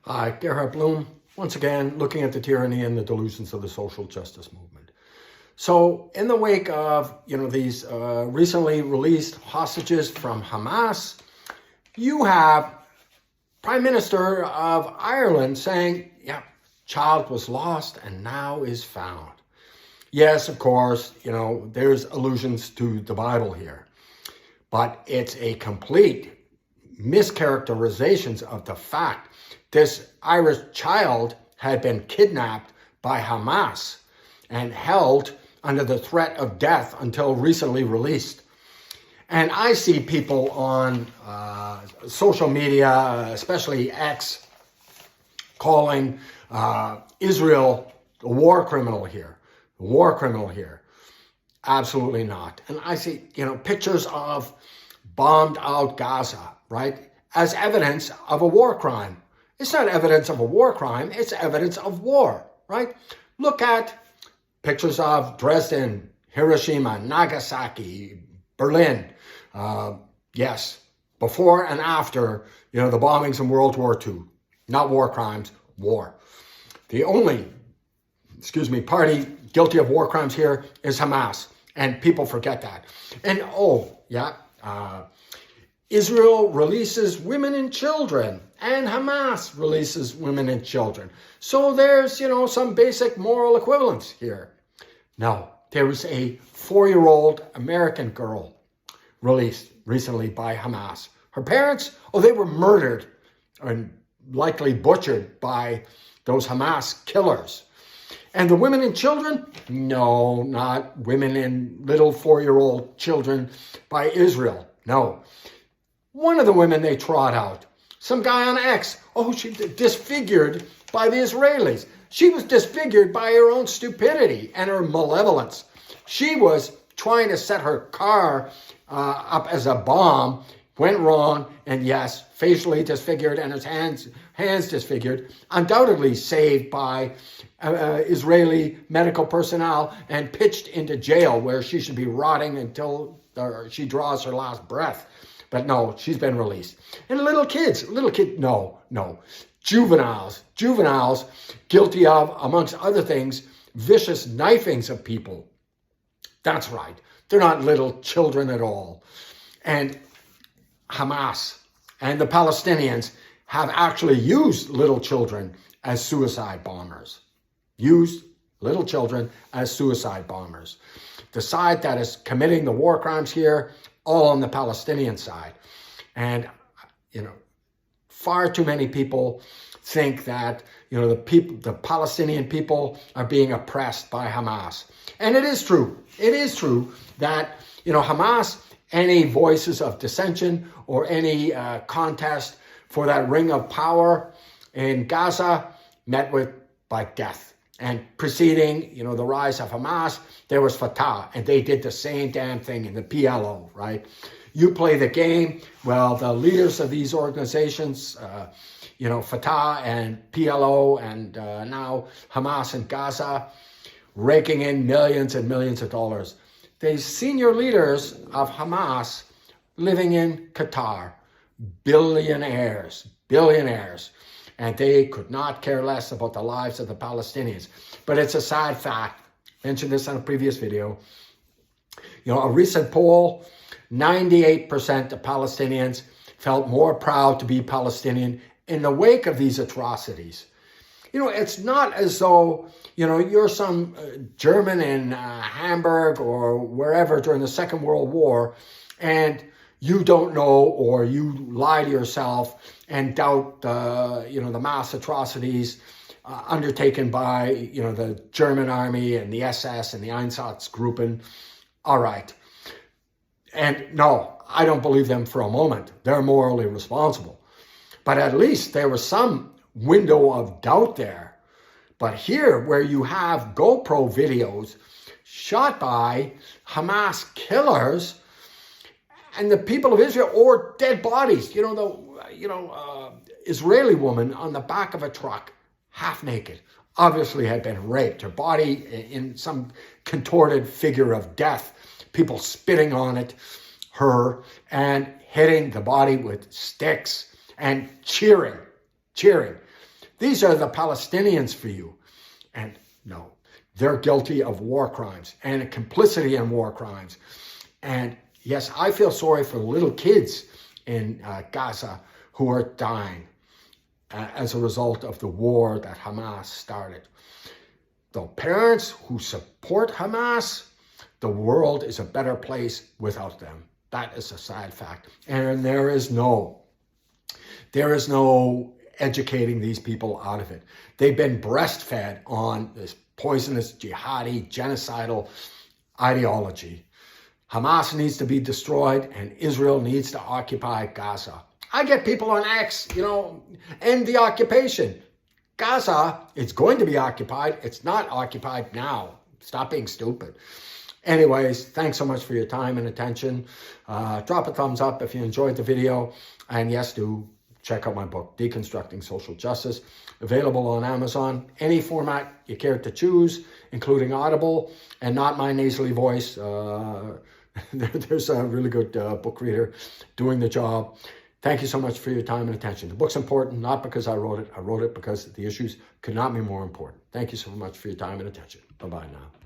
Hi, Gerhard Bloom, once again looking at the tyranny and the delusions of the social justice movement. So in the wake of these recently released hostages from Hamas, you have Prime Minister of Ireland saying, yeah, child was lost and now is found. Yes, of course, there's allusions to the Bible here, but it's a complete mischaracterizations of the fact this Irish child had been kidnapped by Hamas and held under the threat of death until recently released. And I see people on social media, especially X, calling Israel the war criminal here. The war criminal here. Absolutely not. And I see, pictures of bombed out Gaza, right, as evidence of a war crime. It's not evidence of a war crime, it's evidence of war, right? Look at pictures of Dresden, Hiroshima, Nagasaki, Berlin. Yes, before and after, the bombings in World War II. Not war crimes, war. The only, party guilty of war crimes here is Hamas. And people forget that. And Israel releases women and children, and Hamas releases women and children. So there's, some basic moral equivalence here. No, there was a 4-year-old American girl released recently by Hamas. Her parents, they were murdered and likely butchered by those Hamas killers. And the women and children? No, not women and little 4-year-old children by Israel. No. One of the women they trot out, some guy on X, she disfigured by the Israelis. She was disfigured by her own stupidity and her malevolence. She was trying to set her car up as a bomb, went wrong, and yes, facially disfigured and his hands disfigured, undoubtedly saved by Israeli medical personnel and pitched into jail where she should be rotting until she draws her last breath. But no, she's been released. And juveniles guilty of, amongst other things, vicious knifings of people. That's right. They're not little children at all. And Hamas and the Palestinians have actually used little children as suicide bombers. Used little children as suicide bombers. The side that is committing the war crimes here, all on the Palestinian side. And, far too many people think that, the Palestinian people are being oppressed by Hamas. And it is true. It is true that, Hamas, any voices of dissension or any contest for that ring of power in Gaza met with by death. And preceding, the rise of Hamas, there was Fatah, and they did the same damn thing in the PLO, right? You play the game. Well, the leaders of these organizations, Fatah and PLO and now Hamas and Gaza, raking in millions and millions of dollars. The senior leaders of Hamas living in Qatar, billionaires. And they could not care less about the lives of the Palestinians. But it's a sad fact. I mentioned this on a previous video. A recent poll, 98% of Palestinians felt more proud to be Palestinian in the wake of these atrocities. It's not as though, you're some German in Hamburg or wherever during the Second World War, and you don't know or you lie to yourself and doubt the mass atrocities undertaken by the German army and the SS and the Einsatzgruppen. All right. And no, I don't believe them for a moment. They're morally responsible. But at least there was some window of doubt there. But here, where you have GoPro videos shot by Hamas killers and the people of Israel, or dead bodies, Israeli woman on the back of a truck, half naked, obviously had been raped, her body in some contorted figure of death, people spitting on it, her, and hitting the body with sticks and cheering. These are the Palestinians for you. And no, they're guilty of war crimes and complicity in war crimes. And yes, I feel sorry for little kids in Gaza who are dying as a result of the war that Hamas started. The parents who support Hamas, the world is a better place without them. That is a sad fact. And there is no educating these people out of it. They've been breastfed on this poisonous, jihadi, genocidal ideology. Hamas needs to be destroyed and Israel needs to occupy Gaza. I get people on X, end the occupation. Gaza, it's going to be occupied. It's not occupied now. Stop being stupid. Anyways, thanks so much for your time and attention. Drop a thumbs up if you enjoyed the video. And yes, do check out my book, Deconstructing Social Justice, available on Amazon. Any format you care to choose, including Audible and not my nasally voice. There's a really good book reader doing the job. Thank you so much for your time and attention. The book's important, not because I wrote it. I wrote it because the issues could not be more important. Thank you so much for your time and attention. Bye-bye now.